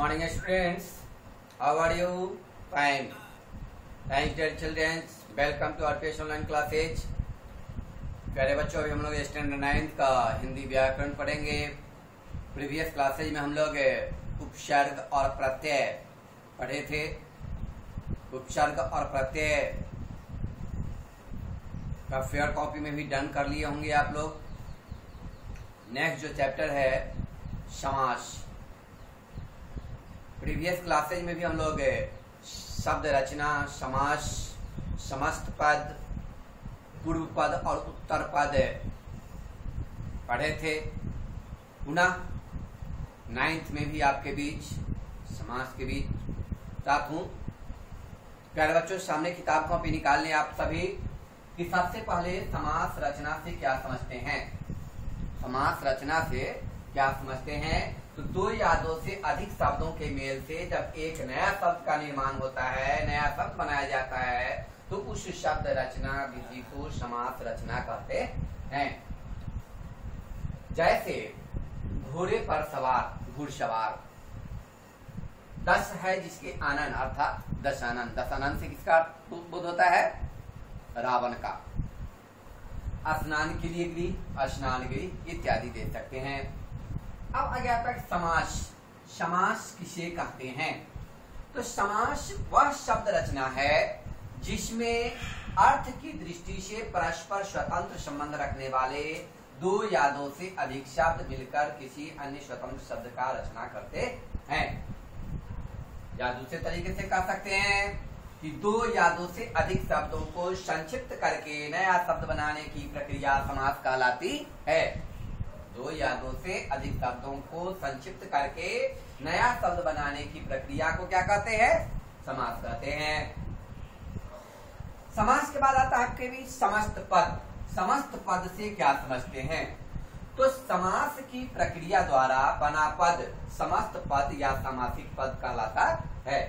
morning students, how are you? Fine. Thanks dear children, welcome to our पेश online classes. प्यारे बच्चों, अभी हम लोग स्टैंडर्ड 9 का हिंदी व्याकरण पढ़ेंगे। प्रीवियस क्लासेज में हम लोग उपसर्ग और प्रत्यय पढ़े थे। उपसर्ग और प्रत्यय का फेयर कॉपी में भी डन कर लिए होंगे आप लोग। नेक्स्ट जो चैप्टर है समास। प्रीवियस क्लासेज में भी हम लोग शब्द रचना, समास, समस्त पद, पूर्व पद और उत्तर पद पढ़े थे। पुनः 9th में भी आपके बीच समास के बीच साथ हूं। प्यारे बच्चों, सामने किताब कॉपी निकाल लें आप सभी कि सबसे पहले समास रचना से क्या समझते हैं। समास रचना से क्या समझते हैं तो दो या दो से अधिक शब्दों के मेल से जब एक नया शब्द का निर्माण होता है, नया शब्द बनाया जाता है तो उस शब्द रचना विधि को समास रचना कहते हैं। जैसे घोड़े पर सवार, घुड़सवार। 10 है जिसके आनन अर्थात दशानन। दशानन से किसका बोध होता है? रावण का। स्नान के लिए गृह, स्नान गृह इत्यादि दे सकते हैं। अब आ गया तक समास। समास किसे कहते हैं? तो समास वह शब्द रचना है जिसमें अर्थ की दृष्टि से परस्पर स्वतंत्र संबंध रखने वाले दो या दो से अधिक शब्द मिलकर किसी अन्य स्वतंत्र शब्द का रचना करते हैं। या दूसरे तरीके से कह सकते हैं कि दो या दो से अधिक शब्दों को संक्षिप्त करके नया शब्द बनाने की प्रक्रिया समास कहलाती है। दो या दो से अधिक शब्दों को संक्षिप्त करके नया शब्द बनाने की प्रक्रिया को क्या कहते हैं? समास कहते हैं। समास के बाद आता है आपके भी समस्त पद। समस्त पद से क्या समझते हैं? तो समास की प्रक्रिया द्वारा बना पद समस्त पद या समासिक पद कहलाता है।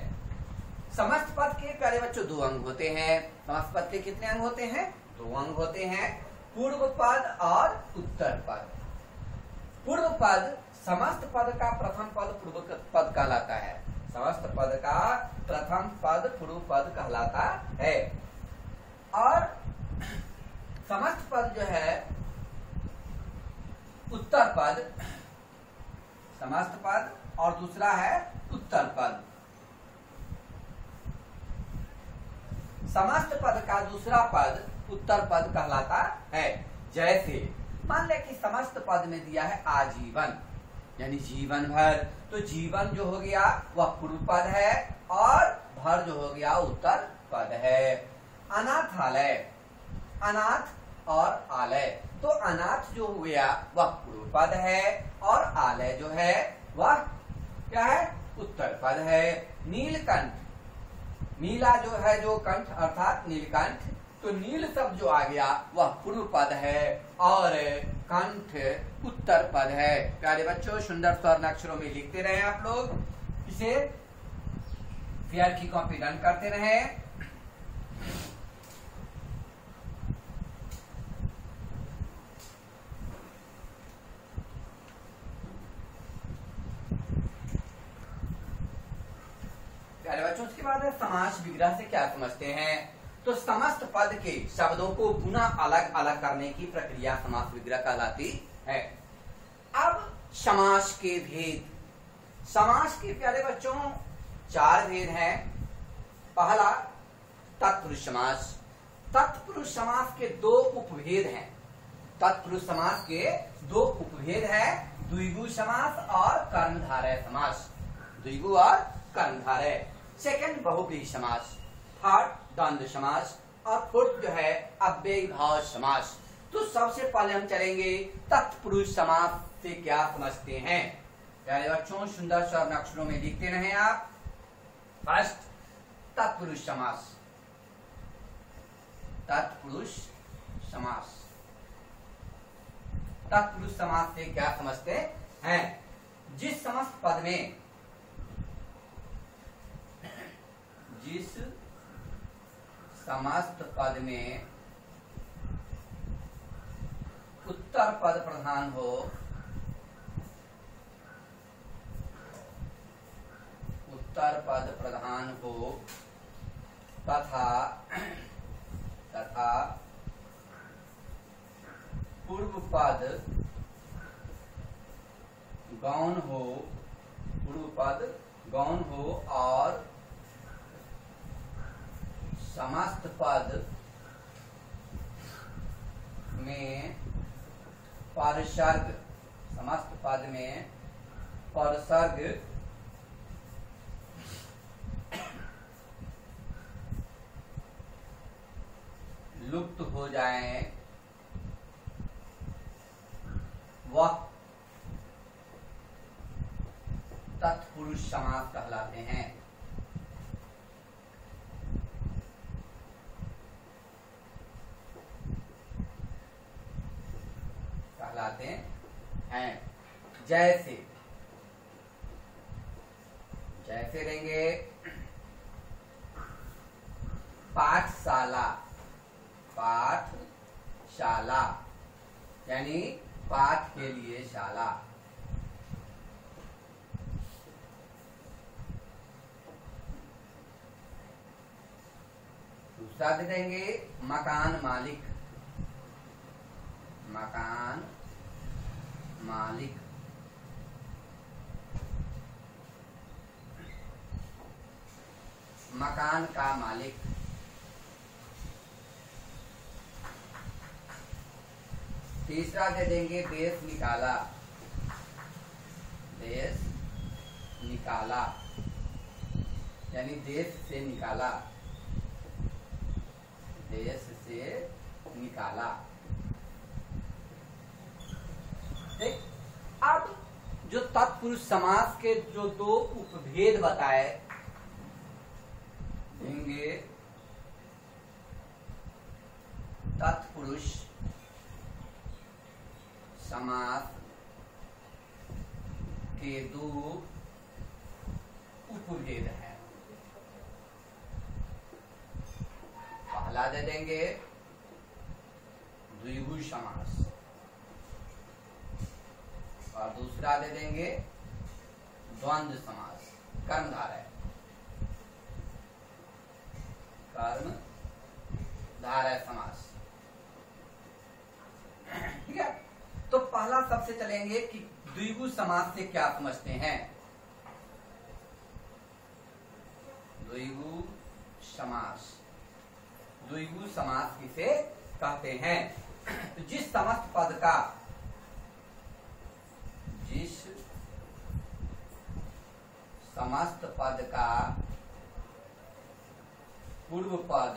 समस्त पद के प्यारे बच्चों दो अंग होते हैं। समस्त पद के कितने अंग होते हैं? दो अंग होते हैं, पूर्व पद और उत्तर पद। पूर्व पद समस्त पद का प्रथम पद पूर्व पद कहलाता है। समस्त पद का प्रथम पद पूर्व पद कहलाता है। और समस्त पद जो है उत्तर पद, समस्त पद और दूसरा है उत्तर पद। समस्त पद का दूसरा पद उत्तर पद कहलाता है। जैसे मान ले कि समस्त पद में दिया है आजीवन, यानी जीवन भर, तो जीवन जो हो गया वह पूर्व पद है और भर जो हो गया उत्तर पद है। अनाथालय, अनाथ और आलय, तो अनाथ जो हो गया वह पूर्व पद है और आलय जो है वह क्या है? उत्तर पद है। नीलकंठ, नीला जो है जो कंठ अर्थात नीलकंठ, तो नील शब्द जो आ गया वह पूर्व पद है और कंठ उत्तर पद है। प्यारे बच्चों, सुंदर स्वर्ण अक्षरों में लिखते रहे आप लोग, इसे फेयर की कॉपी डन करते रहे। प्यारे बच्चों, उसके बाद समास विग्रह से क्या समझते हैं? तो समस्त पद के शब्दों को पुनः अलग अलग करने की प्रक्रिया समास विग्रह कहलाती है। अब समास के भेद। समास के प्यारे बच्चों 4 भेद हैं। पहला तत्पुरुष समास। तत्पुरुष समास के 2 उपभेद हैं। तत्पुरुष समास के 2 उपभेद हैं, द्विगु समास और कर्मधारय समास। द्विगु और कर्मधारय। सेकंड बहुव्रीहि समास, थर्ड द्वंद्व समास और फोर्थ जो है अव्ययी भाव समास। तो सबसे पहले हम चलेंगे तत्पुरुष समास से क्या समझते हैं। प्यारे बच्चों, सुंदर स्वर्ण अक्षरों में लिखते रहे आप। फर्स्ट तत्पुरुष समास। तत्पुरुष समास। तत्पुरुष समास से क्या समझते हैं? जिस समस्त पद में, जिस समस्त पद में उत्तर पद प्रधान हो उत्तर पद प्रधान हो तथा पूर्व पद गौण हो और समस्त पद में परसर्ग लुप्त हो जाए वह तत्पुरुष समास कहलाते हैं। जैसे देंगे पाठशाला यानी पाठ के लिए शाला। दूसरा दे देंगे मकान मालिक मकान का मालिक। तीसरा दे देंगे देश निकाला यानी देश से निकाला। ठीक। अब जो तत्पुरुष समास के जो दो उपभेद बताए देंगे, तत्पुरुष समास के दो उपभेद हैं। पहला दे देंगे द्विगु समास और दूसरा दे देंगे द्वंद्व समास, कर्मधारय समास। ठीक है। तो पहला सबसे चलेंगे कि द्विगु समास से क्या समझते हैं। द्विगु समास किसे कहते हैं? तो जिस समस्त पद का पूर्व पद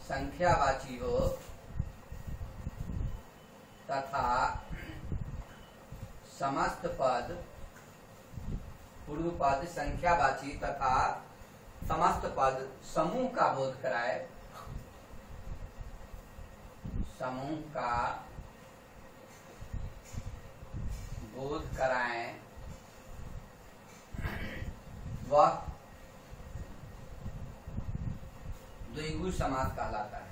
संख्यावाची हो तथा समस्त पद पूर्व पद संख्यावाची तथा समस्त पद समूह का बोध कराए, वह द्विगु समास कहलाता है।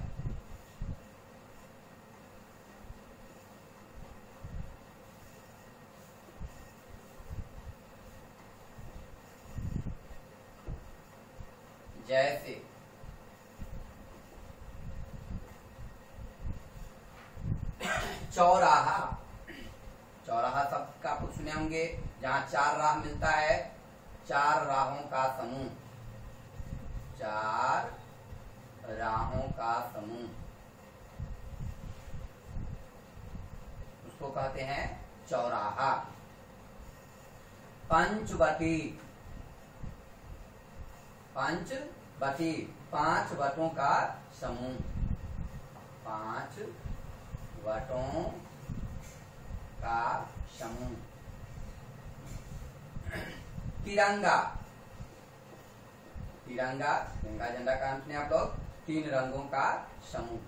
जैसे चौराहा शब्द का आप सुने होंगे, जहां चार राह मिलता है, चार राहों का समूह उसको कहते हैं चौराहा। पंचवटी पांच वटों का समूह, तिरंगा झंडा का अंत में आप लोग, तीन रंगों का समूह,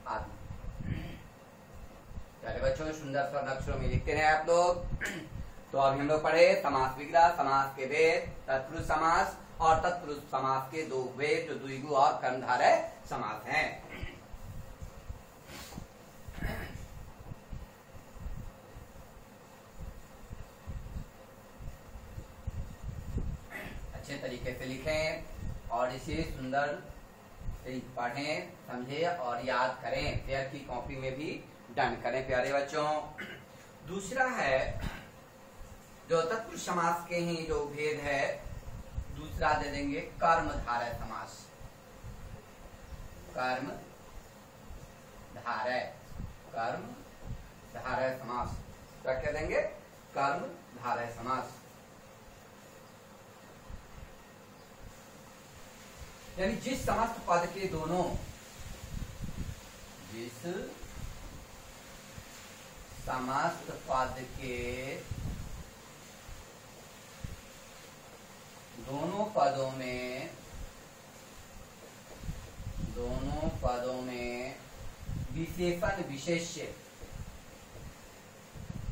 आदि। चलिए बच्चों, सुंदर स्वर अक्षरों में लिखते रहे आप लोग। तो अभी हम लोग पढ़े समास विग्रह, समास के भेद, तत्पुरुष समास और तत्पुरुष समास के दो भेद जो द्विगु और कर्मधारय समास हैं। अच्छे तरीके से लिखें और इसे सुंदर से पढ़ें, समझें और याद करें। पेयर की कॉपी में भी डन करें प्यारे बच्चों। दूसरा है जो तत्पुरुष समास के ही जो भेद है, दूसरा दे देंगे कर्मधारय समास। कर्मधारय समास क्या कह देंगे? कर्मधारय समास। यानी जिस समस्त पद के दोनों, जिस समस्त पद के दोनों पदों में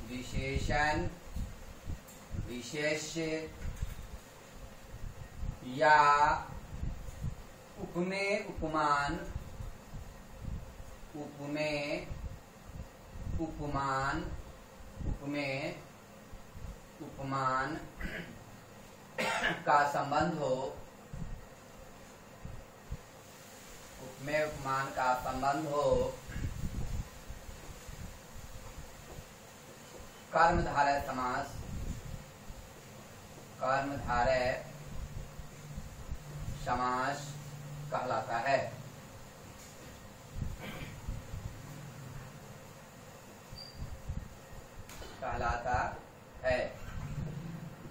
विशेषण विशेष्य या उपमेय उपमान का संबंध हो, उपमेय उपमान का संबंध हो, कर्मधारय समास कहलाता है।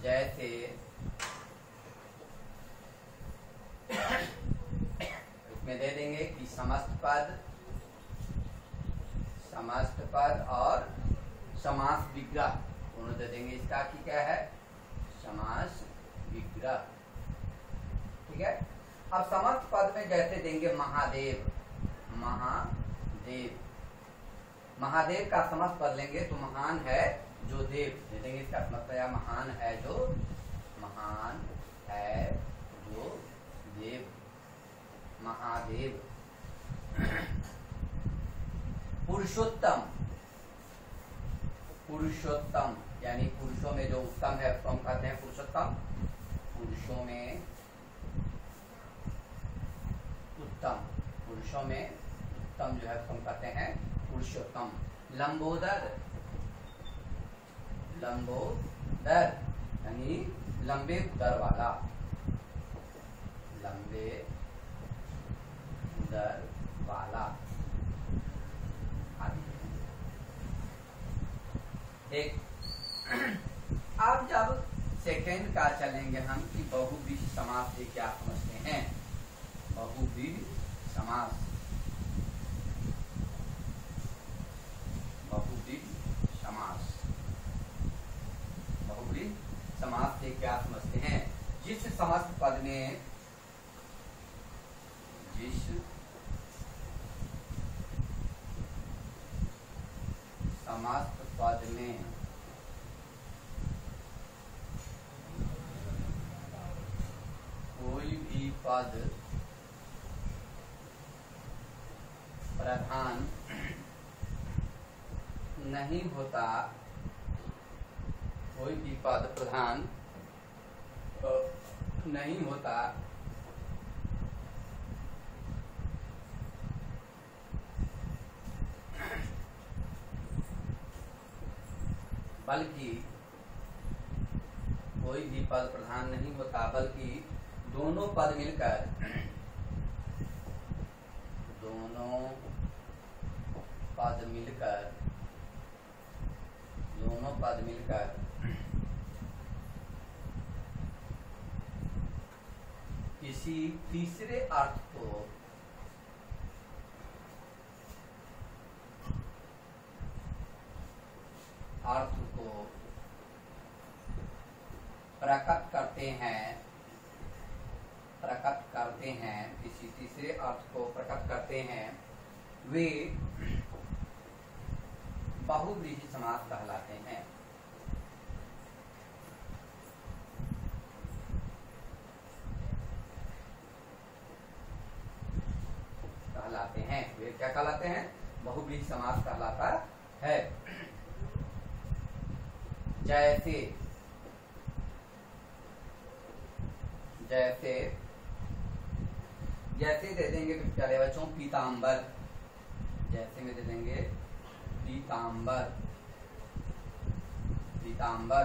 जैसे इसमें दे देंगे कि समस्त पद और समास विग्रह दोनों दे देंगे। इसका की क्या है? समास विग्रह। ठीक है। अब समस्त पद में जैसे देंगे महादेव महादेव का समस्त पद लेंगे तो महान है जो देव दे देंगे। इसका मतलब महान है जो देव, महादेव। पुरुषोत्तम यानी पुरुषों में जो उत्तम है उसको हम कहते हैं पुरुषोत्तम। पुरुषों में उत्तम जो है उसको हम कहते हैं पुरुषोत्तम। लंबोदर यानी लंबे उदर वाला, एक अब जब सेकेंड का चलेंगे हम कि बहुव्रीहि समास से क्या समझते हैं। बहुव्रीहि समास से क्या समझते हैं? जिस समस्त पद में कोई भी पद प्रधान नहीं होता, कोई भी पद प्रधान नहीं होता, बल्कि कोई भी पद प्रधान नहीं होता बल्कि दोनों पद मिलकर किसी तीसरे अर्थ को प्रकट करते हैं, किसी तीसरे अर्थ को प्रकट करते हैं, वे बहुव्रीहि समास कहलाते हैं। हैं वे क्या कहलाते हैं? बहुब्रीहि समास कहलाता है। जैसे जैसे जैसे दे देंगे प्यारे बच्चों पीतांबर, जैसे में दे देंगे पीतांबर। पीतांबर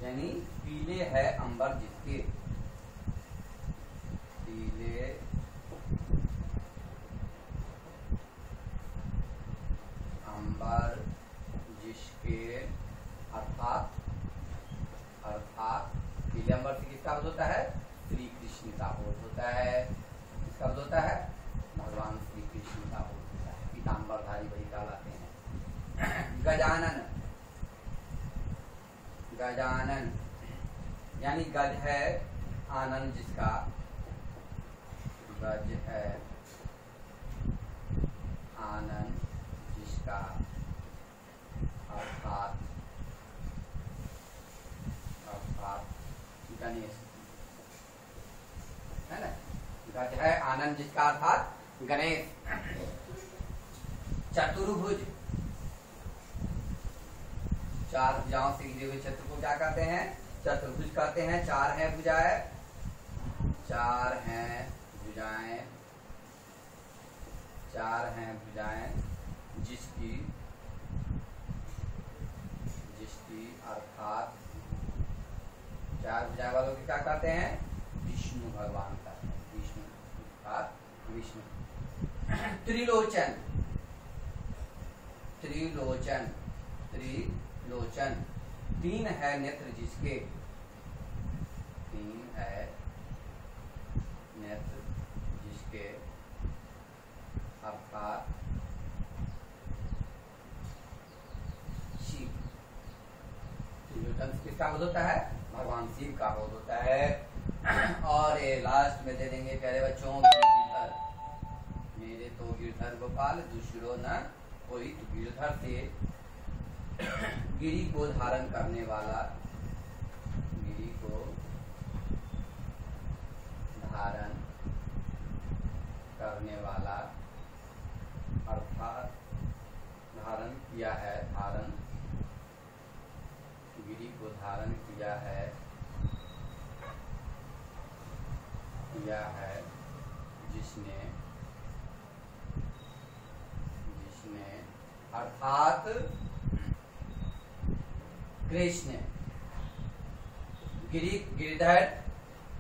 यानी पीले है अंबर जिसके, पीले अंबर जिसके, अर्थात पीले अंबर से किसका बोध होता है? श्री कृष्ण का बोध होता है। किसका बोध होता है? भगवान श्री कृष्ण का बोध होता है। पीतांबरधारी वही कहलाते हैं। गजानन, गजानन यानी गज है आनंद जिसका, गज है आनंद जिसका, अर्थात गणेश है ना। गज है आनंद जिसका अर्थात गणेश। चतुर्भुज, चार भुजाओं से घिरे हुए क्षेत्र को क्या कहते हैं? चतुर्भुज कहते हैं। चार हैं भुजाएं, चार हैं भुजाएं, चार हैं भुजाएं जिसकी अर्थात चार भुजाएं वालों की क्या कहते हैं? विष्णु भगवान का, विष्णु अर्थात विष्णु। त्रिलोचन, त्रिलोचन, त्रिलोचन तीन है नेत्र जिसके, तीन है नेत्र जिसके, अर्थात शिव। त्रिलोचन किसका बोध होता है? भगवान शिव का बोध होता है। और ये लास्ट में दे देंगे प्यारे बच्चों गिरधर। मेरे तो गिरधर गोपाल दूसरो न कोई। तो गिरधर से गिरी को धारण करने वाला, गिरी को धारण करने वाला, अर्थात धारण किया है, धारण गिरी को धारण किया है, जिसने अर्थात कृष्ण। गिरिधर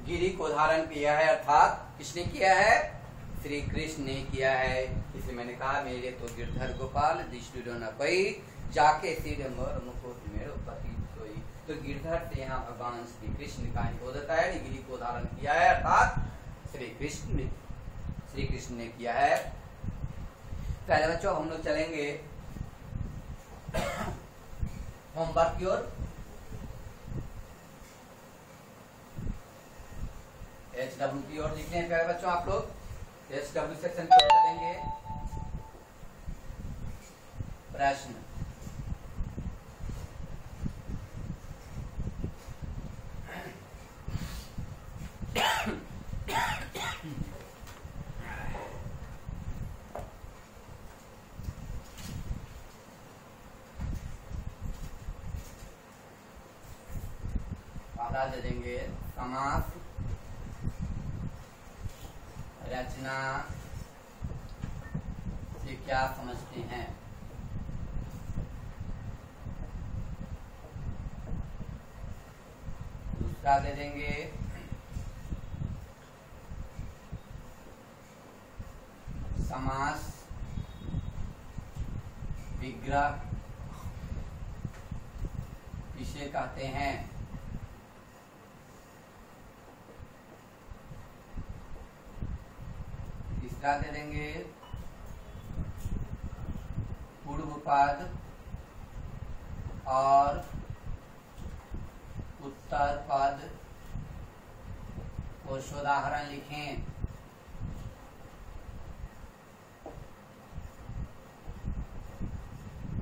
गिरी को धारण किया है, अर्थात किसने किया है? श्री कृष्ण ने किया है। इसे मैंने कहा मेरे तो गिरधर गोपाल दिष्टुरो न कोई, जाके सिर मोर मुकुट मेरो पति सोई। तो गिरधर से यहाँ भगवान श्री कृष्ण का ही बोध होता है। गिरी को धारण किया है अर्थात श्री कृष्ण ने किया है। पहले बच्चों हम लोग चलेंगे होमवर्क की ओर। HW की ओर देखते हैं प्यारे बच्चों आप लोग। HW सेक्शन की ओर चलेंगे। प्रश्न पहला दे देंगे समास रचना से क्या समझते हैं। दूसरा दे देंगे समास विग्रह किसे कहते हैं। तीसरा दे देंगे पूर्व पद और उत्तर पद को उदाहरण लिखें।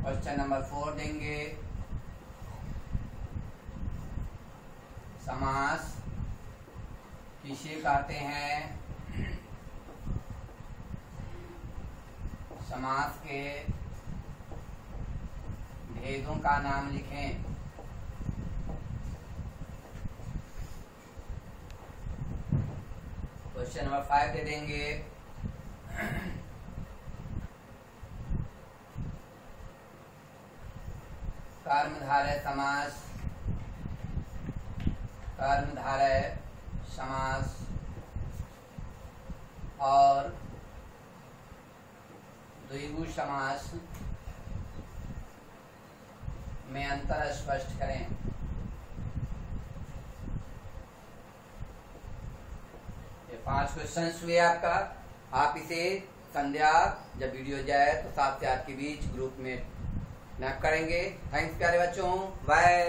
क्वेश्चन नंबर 4 देंगे समास किसे कहते हैं। समास के भेदों का नाम लिखें। क्वेश्चन नंबर 5 दे देंगे। कर्मधारय समास, कर्मधारय समास और द्विगु समास में अंतर स्पष्ट करें। ये 5 क्वेश्चन हुए आपका। आप इसे संध्या जब वीडियो जाए तो 7 से 8 के बीच ग्रुप में स्नैप करेंगे। थैंक्स प्यारे बच्चों, बाय।